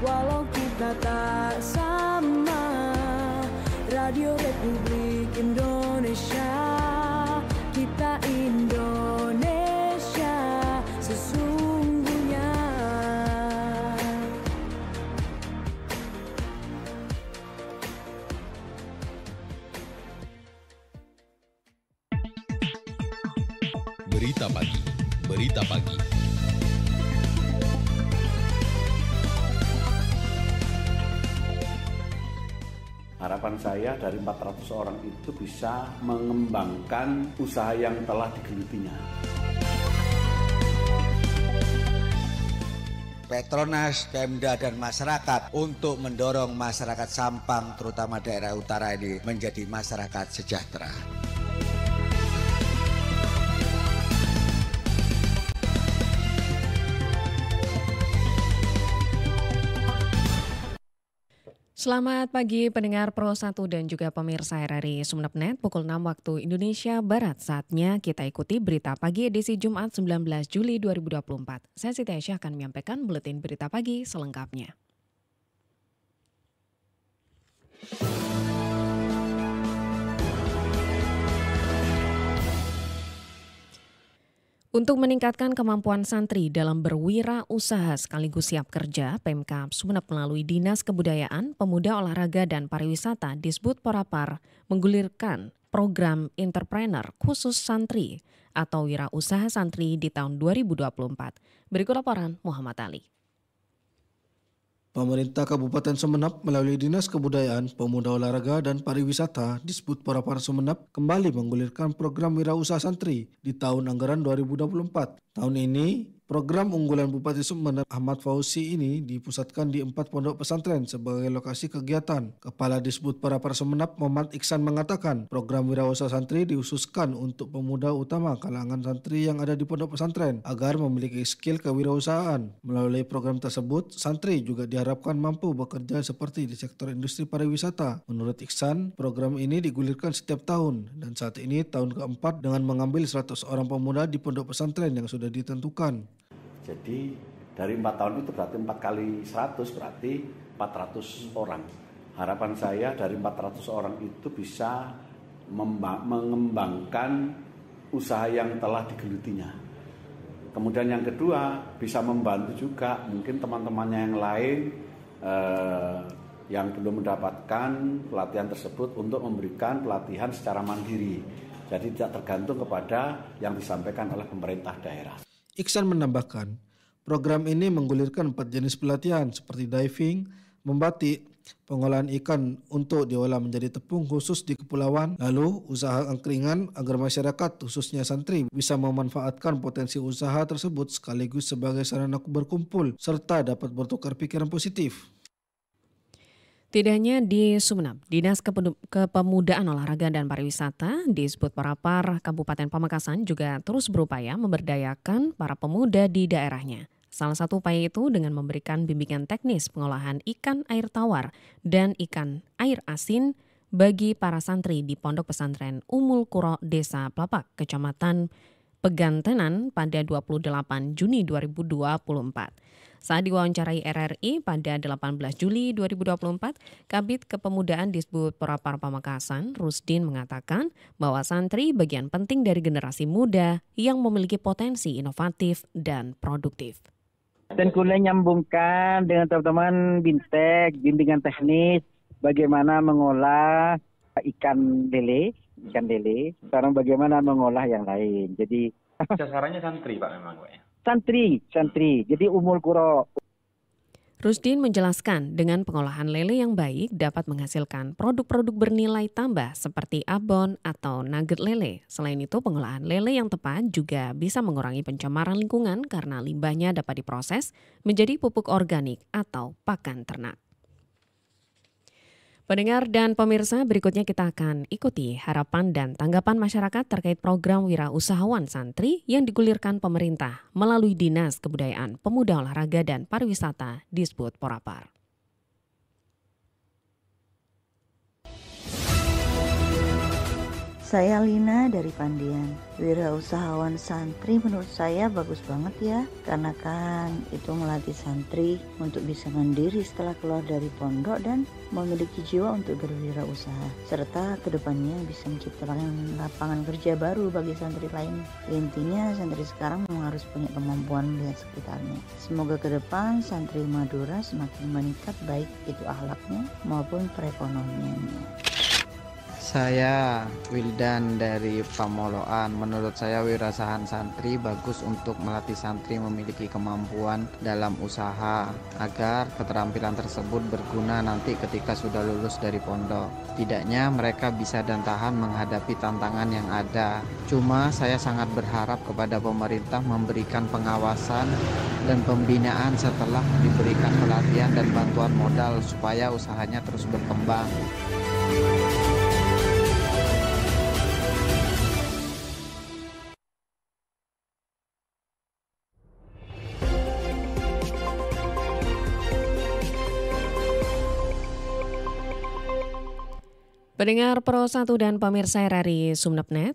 walau kita tak sama. Radio Republik Indonesia, kita Indonesia sesungguhnya. Berita pagi, berita pagi. Harapan saya dari 400 orang itu bisa mengembangkan usaha yang telah digelutinya. Petronas, Pemda, dan masyarakat untuk mendorong masyarakat Sampang, terutama daerah utara ini, menjadi masyarakat sejahtera. Selamat pagi pendengar Pro 1 dan juga pemirsa RRI Sumeneb.net, pukul 6 waktu Indonesia Barat. Saatnya kita ikuti berita pagi edisi Jumat 19 Juli 2024. Saya Siti Aisyah akan menyampaikan buletin berita pagi selengkapnya. Untuk meningkatkan kemampuan santri dalam berwirausaha sekaligus siap kerja, Pemkab Sumeneb melalui Dinas Kebudayaan, Pemuda, Olahraga, dan Pariwisata Disbud Porapar menggulirkan program entrepreneur khusus santri atau wirausaha santri di tahun 2024. Berikut laporan Muhammad Ali. Pemerintah Kabupaten Sumeneb melalui Dinas Kebudayaan, Pemuda, Olahraga, dan Pariwisata Disbud Porapar Sumeneb kembali menggulirkan program wirausaha santri di tahun anggaran 2024. Tahun ini, program unggulan Bupati Sumeneb Ahmad Fauzi ini dipusatkan di 4 pondok pesantren sebagai lokasi kegiatan. Kepala Disbud Porapar Sumeneb Muhammad Iksan mengatakan program wirausaha santri dikhususkan untuk pemuda utama kalangan santri yang ada di pondok pesantren agar memiliki skill kewirausahaan. Melalui program tersebut, santri juga diharapkan mampu bekerja seperti di sektor industri pariwisata. Menurut Iksan, program ini digulirkan setiap tahun dan saat ini tahun keempat dengan mengambil 100 orang pemuda di pondok pesantren yang sudah ditentukan. Jadi dari 4 tahun itu berarti 4 kali 100 berarti 400 orang. Harapan saya dari 400 orang itu bisa mengembangkan usaha yang telah digelutinya. Kemudian yang kedua, bisa membantu juga mungkin teman-temannya yang lain yang belum mendapatkan pelatihan tersebut untuk memberikan pelatihan secara mandiri. Jadi tidak tergantung kepada yang disampaikan oleh pemerintah daerah. Iksan menambahkan, program ini menggulirkan 4 jenis pelatihan seperti diving, membatik, pengolahan ikan untuk diolah menjadi tepung khusus di kepulauan, lalu usaha angkringan agar masyarakat khususnya santri bisa memanfaatkan potensi usaha tersebut sekaligus sebagai sarana berkumpul serta dapat bertukar pikiran positif. Tidak hanya di Sumeneb, Dinas Kepemudaan, Olahraga, dan Pariwisata Disbud Porapar Kabupaten Pamekasan juga terus berupaya memberdayakan para pemuda di daerahnya. Salah satu upaya itu dengan memberikan bimbingan teknis pengolahan ikan air tawar dan ikan air asin bagi para santri di Pondok Pesantren Umul Qura Desa Plapak, Kecamatan Pegantenan pada 28 Juni 2024. Saat diwawancarai RRI pada 18 Juli 2024, Kabid Kepemudaan Disbud Porapar Pamekasan, Rusdin, mengatakan bahwa santri bagian penting dari generasi muda yang memiliki potensi inovatif dan produktif. Dan kemudian nyambungkan dengan teman-teman bintek, bimbingan teknis, bagaimana mengolah ikan lele, sekarang bagaimana mengolah yang lain. Jadi sasarannya santri Pak memang Pak ya? Santri. Jadi Umul Qura. Rusdin menjelaskan dengan pengolahan lele yang baik dapat menghasilkan produk-produk bernilai tambah seperti abon atau nugget lele. Selain itu, pengolahan lele yang tepat juga bisa mengurangi pencemaran lingkungan karena limbahnya dapat diproses menjadi pupuk organik atau pakan ternak. Pendengar dan pemirsa, berikutnya kita akan ikuti harapan dan tanggapan masyarakat terkait program wirausahawan santri yang digulirkan pemerintah melalui Dinas Kebudayaan, Pemuda, Olahraga, dan Pariwisata Disbud Porapar. Saya Lina dari Pandian. Wirausahawan santri menurut saya bagus banget ya, karena kan itu melatih santri untuk bisa mandiri setelah keluar dari pondok dan memiliki jiwa untuk berwirausaha, serta kedepannya bisa menciptakan lapangan kerja baru bagi santri lain. Intinya santri sekarang memang harus punya kemampuan melihat sekitarnya. Semoga ke depan santri Madura semakin meningkat baik itu akhlaknya maupun perekonomiannya. Saya Wildan dari Pamoloan. Menurut saya wirausahaan santri bagus untuk melatih santri memiliki kemampuan dalam usaha agar keterampilan tersebut berguna nanti ketika sudah lulus dari pondok. Tidaknya mereka bisa dan tahan menghadapi tantangan yang ada. Cuma saya sangat berharap kepada pemerintah memberikan pengawasan dan pembinaan setelah diberikan pelatihan dan bantuan modal supaya usahanya terus berkembang. Pendengar Pro 1 dan pemirsa RRI Sumeneb.net,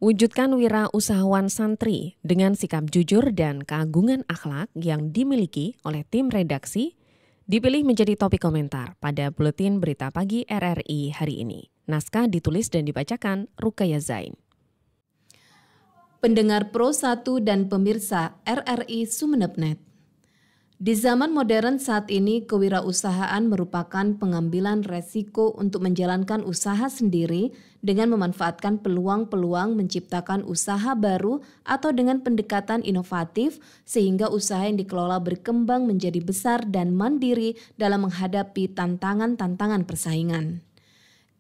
wujudkan wirausahawan santri dengan sikap jujur dan keagungan akhlak yang dimiliki oleh tim redaksi dipilih menjadi topik komentar pada Buletin Berita Pagi RRI hari ini. Naskah ditulis dan dibacakan Rukaya Zain. Pendengar Pro 1 dan pemirsa RRI Sumeneb.net. Di zaman modern saat ini, kewirausahaan merupakan pengambilan resiko untuk menjalankan usaha sendiri dengan memanfaatkan peluang-peluang menciptakan usaha baru atau dengan pendekatan inovatif sehingga usaha yang dikelola berkembang menjadi besar dan mandiri dalam menghadapi tantangan-tantangan persaingan.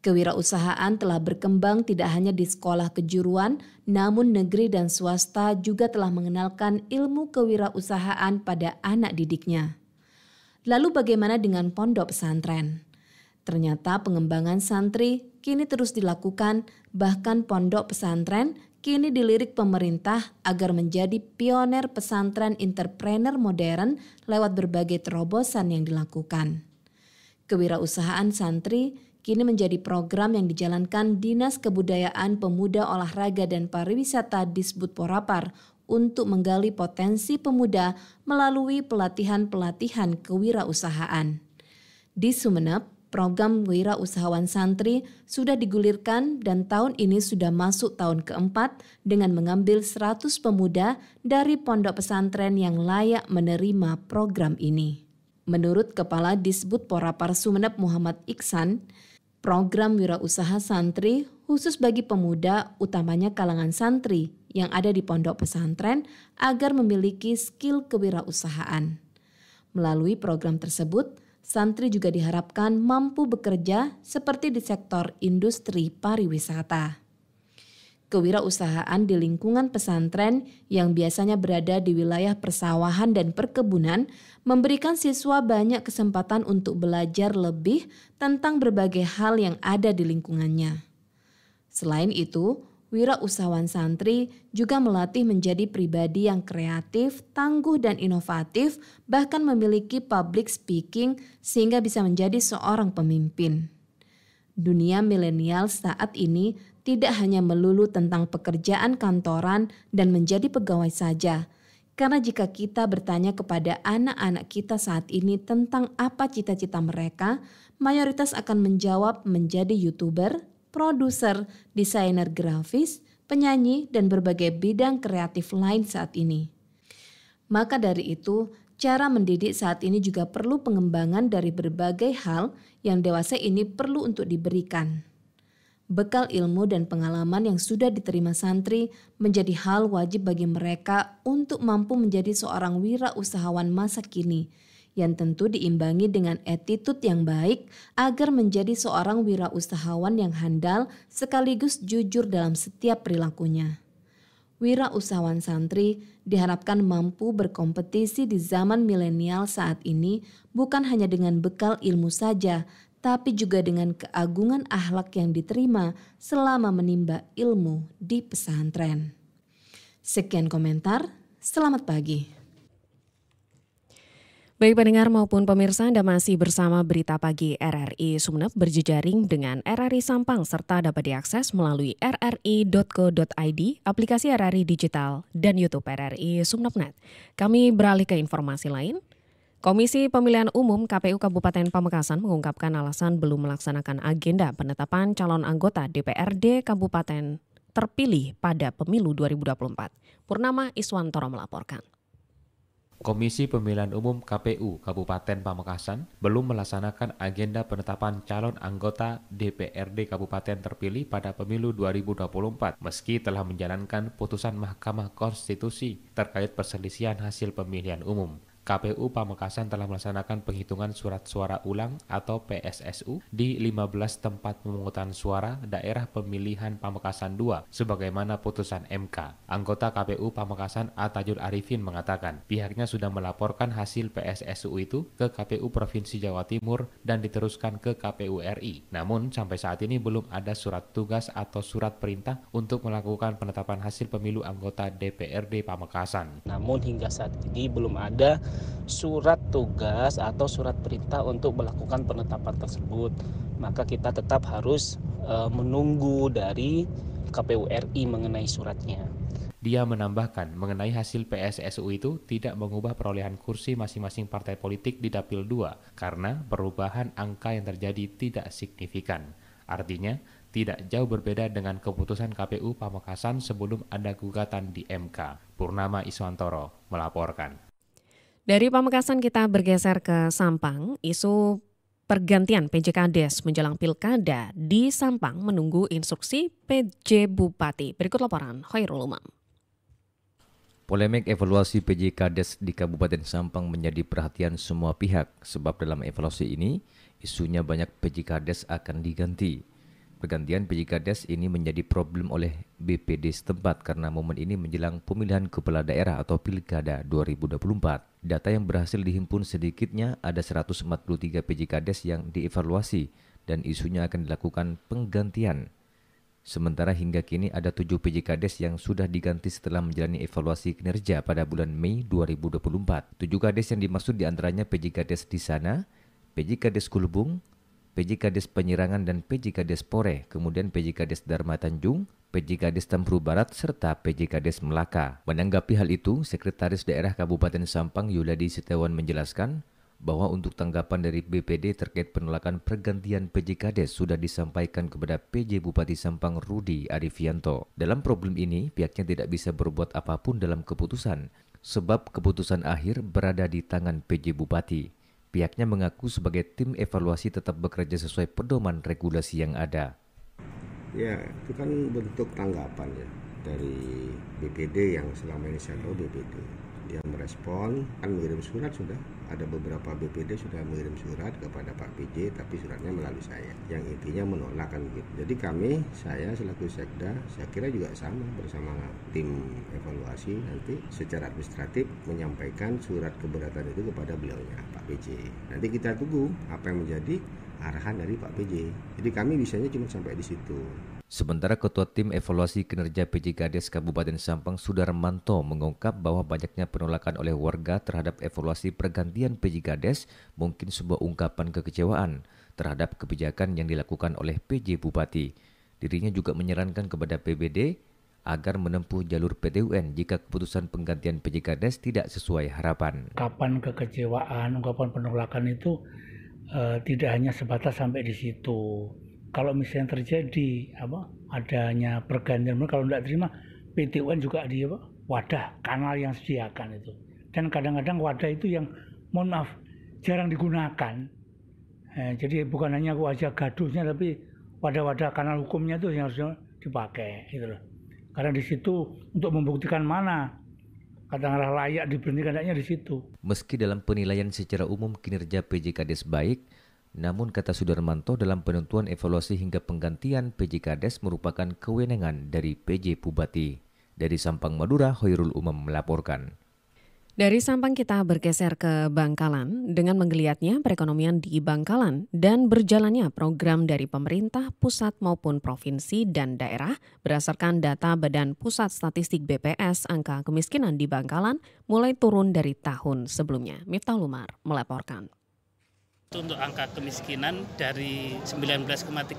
Kewirausahaan telah berkembang tidak hanya di sekolah kejuruan, namun negeri dan swasta juga telah mengenalkan ilmu kewirausahaan pada anak didiknya. Lalu bagaimana dengan pondok pesantren? Ternyata pengembangan santri kini terus dilakukan, bahkan pondok pesantren kini dilirik pemerintah agar menjadi pioner pesantren entrepreneur modern lewat berbagai terobosan yang dilakukan. Kewirausahaan santri kini menjadi program yang dijalankan Dinas Kebudayaan Pemuda Olahraga dan Pariwisata Disbud Porapar untuk menggali potensi pemuda melalui pelatihan-pelatihan kewirausahaan. Di Sumeneb, program wirausahawan santri sudah digulirkan dan tahun ini sudah masuk tahun keempat dengan mengambil 100 pemuda dari pondok pesantren yang layak menerima program ini. Menurut Kepala Disbud Porapar Sumeneb Muhammad Iksan, program wirausaha santri khusus bagi pemuda, utamanya kalangan santri yang ada di pondok pesantren agar memiliki skill kewirausahaan. Melalui program tersebut, santri juga diharapkan mampu bekerja seperti di sektor industri pariwisata. Kewirausahaan di lingkungan pesantren yang biasanya berada di wilayah persawahan dan perkebunan memberikan siswa banyak kesempatan untuk belajar lebih tentang berbagai hal yang ada di lingkungannya. Selain itu, wirausahawan santri juga melatih menjadi pribadi yang kreatif, tangguh dan inovatif, bahkan memiliki public speaking sehingga bisa menjadi seorang pemimpin. Dunia milenial saat ini tidak hanya melulu tentang pekerjaan kantoran dan menjadi pegawai saja. Karena jika kita bertanya kepada anak-anak kita saat ini tentang apa cita-cita mereka, mayoritas akan menjawab menjadi YouTuber, produser, desainer grafis, penyanyi, dan berbagai bidang kreatif lain saat ini. Maka dari itu, cara mendidik saat ini juga perlu pengembangan dari berbagai hal yang dewasa ini perlu untuk diberikan. Bekal ilmu dan pengalaman yang sudah diterima santri menjadi hal wajib bagi mereka untuk mampu menjadi seorang wirausahawan masa kini yang tentu diimbangi dengan attitude yang baik agar menjadi seorang wirausahawan yang handal sekaligus jujur dalam setiap perilakunya. Wirausahawan santri diharapkan mampu berkompetisi di zaman milenial saat ini bukan hanya dengan bekal ilmu saja, tapi juga dengan keagungan akhlak yang diterima selama menimba ilmu di pesantren. Sekian komentar, selamat pagi. Baik pendengar maupun pemirsa, Anda masih bersama Berita Pagi RRI Sumeneb berjejaring dengan RRI Sampang serta dapat diakses melalui rri.co.id, aplikasi RRI Digital, dan YouTube RRI Sumeneb.net. Kami beralih ke informasi lain. Komisi Pemilihan Umum KPU Kabupaten Pamekasan mengungkapkan alasan belum melaksanakan agenda penetapan calon anggota DPRD Kabupaten terpilih pada pemilu 2024. Purnama Iswantoro melaporkan. Komisi Pemilihan Umum KPU Kabupaten Pamekasan belum melaksanakan agenda penetapan calon anggota DPRD Kabupaten terpilih pada pemilu 2024 meski telah menjalankan putusan Mahkamah Konstitusi terkait perselisihan hasil pemilihan umum. KPU Pamekasan telah melaksanakan penghitungan surat suara ulang atau PSSU di 15 tempat pemungutan suara daerah pemilihan Pamekasan 2 sebagaimana putusan MK. Anggota KPU Pamekasan Atajul Arifin mengatakan pihaknya sudah melaporkan hasil PSSU itu ke KPU Provinsi Jawa Timur dan diteruskan ke KPU RI. Namun sampai saat ini belum ada surat tugas atau surat perintah untuk melakukan penetapan hasil pemilu anggota DPRD Pamekasan. Namun hingga saat ini belum ada surat tugas atau surat perintah untuk melakukan penetapan tersebut. Maka kita tetap harus menunggu dari KPU RI mengenai suratnya. Dia menambahkan mengenai hasil PSSU itu tidak mengubah perolehan kursi masing-masing partai politik di Dapil 2 karena perubahan angka yang terjadi tidak signifikan. Artinya, tidak jauh berbeda dengan keputusan KPU Pamekasan sebelum ada gugatan di MK. Purnama Iswantoro melaporkan. Dari Pamekasan kita bergeser ke Sampang, isu pergantian PJ Kades menjelang Pilkada di Sampang menunggu instruksi PJ Bupati. Berikut laporan Khairul Umam. Polemik evaluasi PJ Kades di Kabupaten Sampang menjadi perhatian semua pihak sebab dalam evaluasi ini isunya banyak PJ Kades akan diganti. Pergantian PJ Kades ini menjadi problem oleh BPD setempat karena momen ini menjelang pemilihan kepala daerah atau Pilkada 2024. Data yang berhasil dihimpun sedikitnya ada 143 PJ Kades yang dievaluasi dan isunya akan dilakukan penggantian. Sementara hingga kini ada 7 PJ Kades yang sudah diganti setelah menjalani evaluasi kinerja pada bulan Mei 2024. 7 Kades yang dimaksud diantaranya PJ Kades di sana, PJ Kades Kulubung, PJ Kades Penyerangan dan PJ Kades Pore, kemudian PJ Kades Dharma Tanjung, PJ Kades Tempuru Barat, serta PJ Kades Melaka. Menanggapi hal itu, Sekretaris Daerah Kabupaten Sampang Yuladi Setiawan menjelaskan bahwa untuk tanggapan dari BPD terkait penolakan pergantian PJ Kades sudah disampaikan kepada PJ Bupati Sampang Rudi Arifianto. Dalam problem ini, pihaknya tidak bisa berbuat apapun dalam keputusan, sebab keputusan akhir berada di tangan PJ Bupati. Pihaknya mengaku sebagai tim evaluasi tetap bekerja sesuai pedoman regulasi yang ada. Ya, itu kan bentuk tanggapan ya dari BPD yang selama ini saya tahu BPD. Dia merespon, kan mengirim surat sudah. Ada beberapa BPD sudah mengirim surat kepada Pak PJ, tapi suratnya melalui saya. Yang intinya menolak kan gitu. Jadi saya selaku Sekda, saya kira juga sama bersama tim evaluasi nanti secara administratif menyampaikan surat keberatan itu kepada beliaunya Pak PJ. Nanti kita tunggu apa yang menjadi arahan dari Pak PJ. Jadi kami bisanya cuma sampai di situ. Sementara Ketua Tim Evaluasi Kinerja PJ Kades Kabupaten Sampang Sudarmanto mengungkap bahwa banyaknya penolakan oleh warga terhadap evaluasi pergantian PJ Kades mungkin sebuah ungkapan kekecewaan terhadap kebijakan yang dilakukan oleh PJ Bupati. Dirinya juga menyarankan kepada PBD agar menempuh jalur PT UN jika keputusan penggantian PJ Kades tidak sesuai harapan. Ungkapan kekecewaan, ungkapan penolakan itu tidak hanya sebatas sampai di situ. Kalau misalnya terjadi adanya pergantian, kalau tidak terima, PT UN juga di wadah kanal yang sediakan itu. Dan kadang-kadang wadah itu yang mohon maaf jarang digunakan. Jadi bukan hanya wajah gaduhnya, tapi wadah-wadah kanal hukumnya itu yang harus dipakai. Gitu loh. Karena di situ untuk membuktikan mana katakanlah layak diberhentikan tidaknya di situ. Meski dalam penilaian secara umum kinerja PJ Kades baik, namun kata Sudarmanto dalam penentuan evaluasi hingga penggantian PJ Kades merupakan kewenangan dari PJ Bupati. Dari Sampang, Madura, Khairul Umam melaporkan. Dari Sampang kita bergeser ke Bangkalan dengan menggeliatnya perekonomian di Bangkalan dan berjalannya program dari pemerintah pusat maupun provinsi dan daerah. Berdasarkan data Badan Pusat Statistik BPS, angka kemiskinan di Bangkalan mulai turun dari tahun sebelumnya. Miftah Lumar melaporkan. Untuk angka kemiskinan dari 19,35%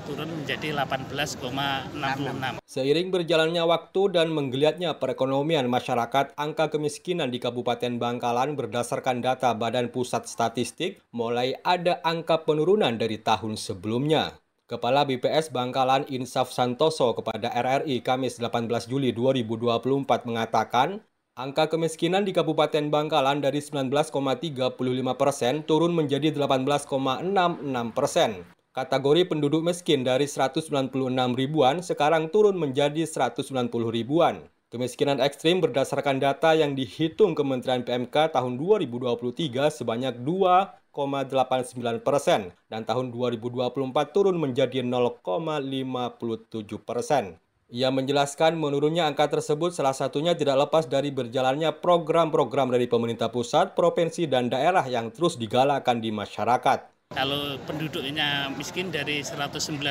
turun menjadi 18,66%. Seiring berjalannya waktu dan menggeliatnya perekonomian masyarakat, angka kemiskinan di Kabupaten Bangkalan berdasarkan data Badan Pusat Statistik mulai ada angka penurunan dari tahun sebelumnya. Kepala BPS Bangkalan Insaf Santoso kepada RRI Kamis 18 Juli 2024 mengatakan, angka kemiskinan di Kabupaten Bangkalan dari 19,35% turun menjadi 18,66%. Kategori penduduk miskin dari 196 ribuan sekarang turun menjadi 190 ribuan. Kemiskinan ekstrim berdasarkan data yang dihitung Kementerian PMK tahun 2023 sebanyak 2,89% dan tahun 2024 turun menjadi 0,57%. Ia menjelaskan menurunnya angka tersebut salah satunya tidak lepas dari berjalannya program-program dari pemerintah pusat, provinsi, dan daerah yang terus digalakan di masyarakat. Kalau penduduknya miskin dari 196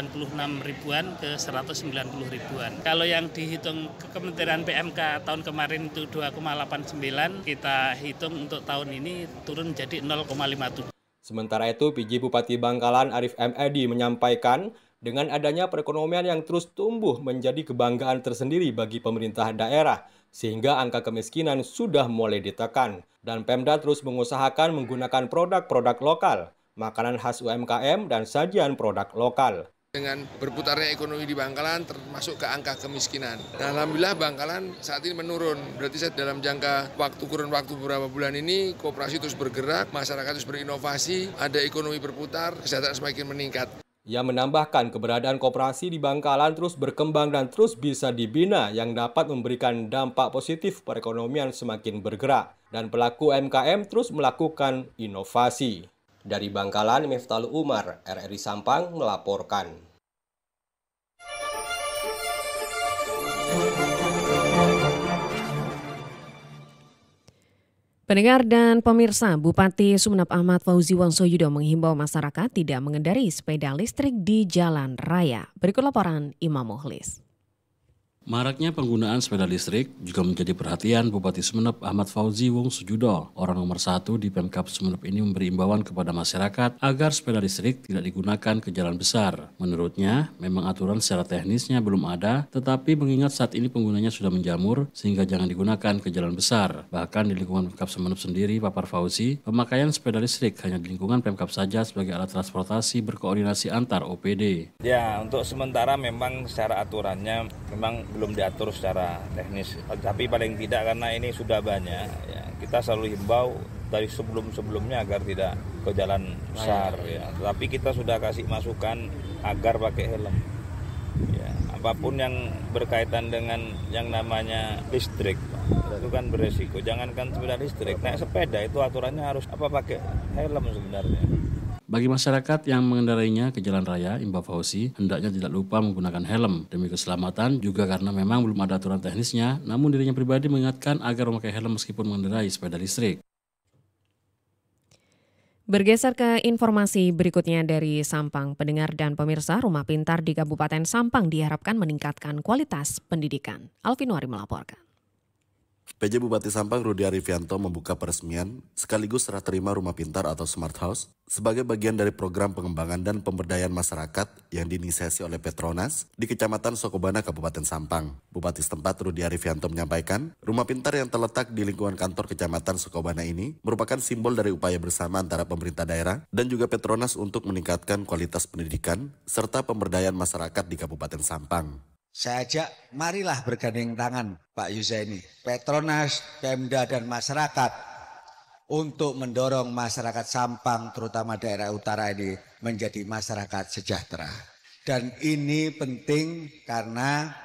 ribuan ke 190 ribuan. Kalau yang dihitung Kementerian PMK tahun kemarin itu 2,89, kita hitung untuk tahun ini turun jadi 0,57. Sementara itu, PJ Bupati Bangkalan Arif M. Edi menyampaikan, dengan adanya perekonomian yang terus tumbuh menjadi kebanggaan tersendiri bagi pemerintah daerah, sehingga angka kemiskinan sudah mulai ditekan. Dan Pemda terus mengusahakan menggunakan produk-produk lokal, makanan khas UMKM, dan sajian produk lokal. Dengan berputarnya ekonomi di Bangkalan termasuk ke angka kemiskinan. Nah, alhamdulillah Bangkalan saat ini menurun. Berarti dalam jangka kurun waktu beberapa bulan ini, koperasi terus bergerak, masyarakat terus berinovasi, ada ekonomi berputar, kesejahteraan semakin meningkat. Ia menambahkan keberadaan koperasi di Bangkalan terus berkembang dan terus bisa dibina yang dapat memberikan dampak positif perekonomian semakin bergerak. Dan pelaku UMKM terus melakukan inovasi. Dari Bangkalan, Miftah Umar, RRI Sampang melaporkan. Pendengar dan pemirsa, Bupati Sumeneb Ahmad Fauzi Wongsoyudo menghimbau masyarakat tidak mengendarai sepeda listrik di jalan raya. Berikut laporan Imam Mukhlis. Maraknya penggunaan sepeda listrik juga menjadi perhatian Bupati Sumeneb Ahmad Fauzi Wongsoyudo. Orang nomor 1 di Pemkab Sumeneb ini memberi imbauan kepada masyarakat agar sepeda listrik tidak digunakan ke jalan besar. Menurutnya, memang aturan secara teknisnya belum ada, tetapi mengingat saat ini penggunanya sudah menjamur sehingga jangan digunakan ke jalan besar. Bahkan di lingkungan Pemkab Sumeneb sendiri, papar Fauzi, pemakaian sepeda listrik hanya di lingkungan Pemkab saja sebagai alat transportasi berkoordinasi antar OPD. Ya, untuk sementara memang secara aturannya memang belum diatur secara teknis, tapi paling tidak karena ini sudah banyak, ya, kita selalu himbau dari sebelum-sebelumnya agar tidak ke jalan besar, ya. Tapi kita sudah kasih masukan agar pakai helm. Ya, apapun yang berkaitan dengan yang namanya listrik, itu kan beresiko. Jangankan sepeda listrik, naik sepeda itu aturannya harus pakai helm sebenarnya. Bagi masyarakat yang mengendarainya ke jalan raya, imbau Fauzi hendaknya tidak lupa menggunakan helm demi keselamatan, juga karena memang belum ada aturan teknisnya, namun dirinya pribadi mengingatkan agar memakai helm meskipun mengendarai sepeda listrik. Bergeser ke informasi berikutnya dari Sampang, pendengar dan pemirsa, rumah pintar di Kabupaten Sampang diharapkan meningkatkan kualitas pendidikan. Alvinwari melaporkan. PJ Bupati Sampang Rudi Arifianto membuka peresmian sekaligus serah terima rumah pintar atau smart house sebagai bagian dari program pengembangan dan pemberdayaan masyarakat yang diinisiasi oleh Petronas di Kecamatan Sokobana, Kabupaten Sampang. Bupati setempat Rudi Arifianto menyampaikan, rumah pintar yang terletak di lingkungan kantor Kecamatan Sokobana ini merupakan simbol dari upaya bersama antara pemerintah daerah dan juga Petronas untuk meningkatkan kualitas pendidikan serta pemberdayaan masyarakat di Kabupaten Sampang. Saya ajak, marilah bergandeng tangan Pak Yuzaini, Petronas, Pemda dan masyarakat untuk mendorong masyarakat Sampang, terutama daerah utara ini menjadi masyarakat sejahtera. Dan ini penting karena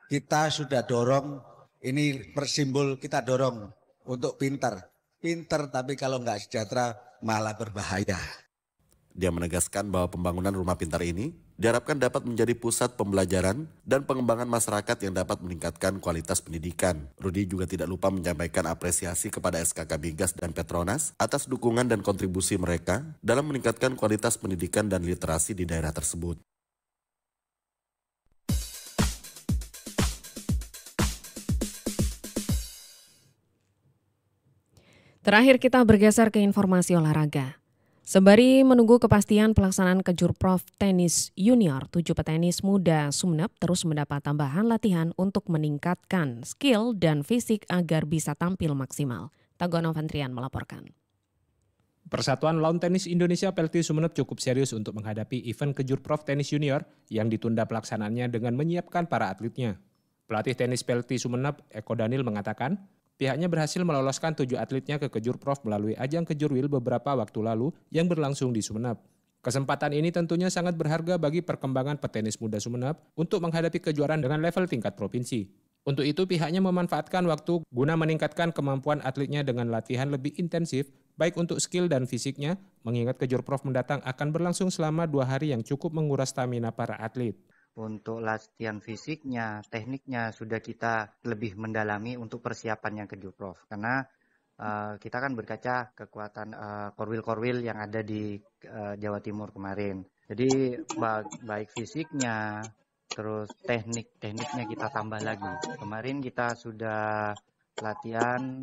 kita sudah dorong, ini persimbol kita dorong untuk pintar. Pintar tapi kalau nggak sejahtera malah berbahaya. Dia menegaskan bahwa pembangunan rumah pintar ini diharapkan dapat menjadi pusat pembelajaran dan pengembangan masyarakat yang dapat meningkatkan kualitas pendidikan. Rudi juga tidak lupa menyampaikan apresiasi kepada SKK Migas dan Petronas atas dukungan dan kontribusi mereka dalam meningkatkan kualitas pendidikan dan literasi di daerah tersebut. Terakhir kita bergeser ke informasi olahraga. Sembari menunggu kepastian pelaksanaan Kejurprov Tenis Junior, 7 petenis muda Sumeneb terus mendapat tambahan latihan untuk meningkatkan skill dan fisik agar bisa tampil maksimal. Tagono Vantrian melaporkan. Persatuan Lawn Tenis Indonesia PLT Sumeneb cukup serius untuk menghadapi event Kejurprov Tenis Junior yang ditunda pelaksanaannya dengan menyiapkan para atletnya. Pelatih tenis PLT Sumeneb, Eko Daniel mengatakan, pihaknya berhasil meloloskan 7 atletnya ke Kejurprov melalui ajang Kejurwil beberapa waktu lalu yang berlangsung di Sumeneb. Kesempatan ini tentunya sangat berharga bagi perkembangan petenis muda Sumeneb untuk menghadapi kejuaraan dengan level tingkat provinsi. Untuk itu pihaknya memanfaatkan waktu guna meningkatkan kemampuan atletnya dengan latihan lebih intensif, baik untuk skill dan fisiknya, mengingat Kejurprov mendatang akan berlangsung selama 2 hari yang cukup menguras stamina para atlet. Untuk latihan fisiknya, tekniknya sudah kita lebih mendalami untuk persiapannya ke Kejurprov. Karena kita kan berkaca kekuatan korwil-korwil yang ada di Jawa Timur kemarin. Jadi baik fisiknya, terus tekniknya kita tambah lagi. Kemarin kita sudah latihan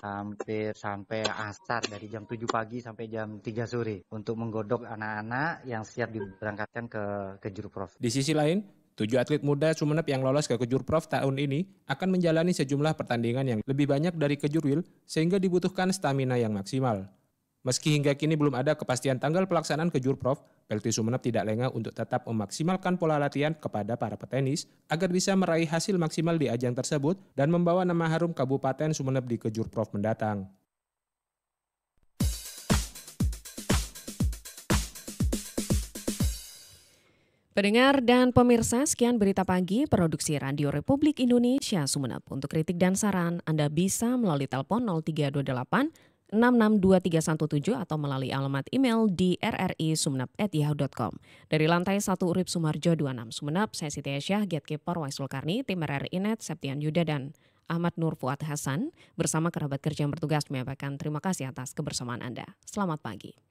hampir sampai asar dari jam 7 pagi sampai jam 3 sore untuk menggodok anak-anak yang siap diberangkatkan ke Kejurprov. Di sisi lain, 7 atlet muda Sumeneb yang lolos ke Kejurprov tahun ini akan menjalani sejumlah pertandingan yang lebih banyak dari Kejurwil sehingga dibutuhkan stamina yang maksimal. Meski hingga kini belum ada kepastian tanggal pelaksanaan Kejurprov, PLT Sumeneb tidak lengah untuk tetap memaksimalkan pola latihan kepada para petenis agar bisa meraih hasil maksimal di ajang tersebut dan membawa nama harum Kabupaten Sumeneb di Kejurprov mendatang. Pendengar dan pemirsa, sekian berita pagi produksi Radio Republik Indonesia Sumeneb. Untuk kritik dan saran, Anda bisa melalui telepon 0328 662317 atau melalui alamat email di rrisumeneb@yahoo.com. Dari lantai 1 Urip Sumarjo 26 Sumeneb, saya Siti Aisyah, Gatekeeper Waisul Karni, tim RRI Net, Septian Yuda dan Ahmad Nur Fuad Hasan bersama kerabat kerja yang bertugas menyampaikan terima kasih atas kebersamaan Anda. Selamat pagi.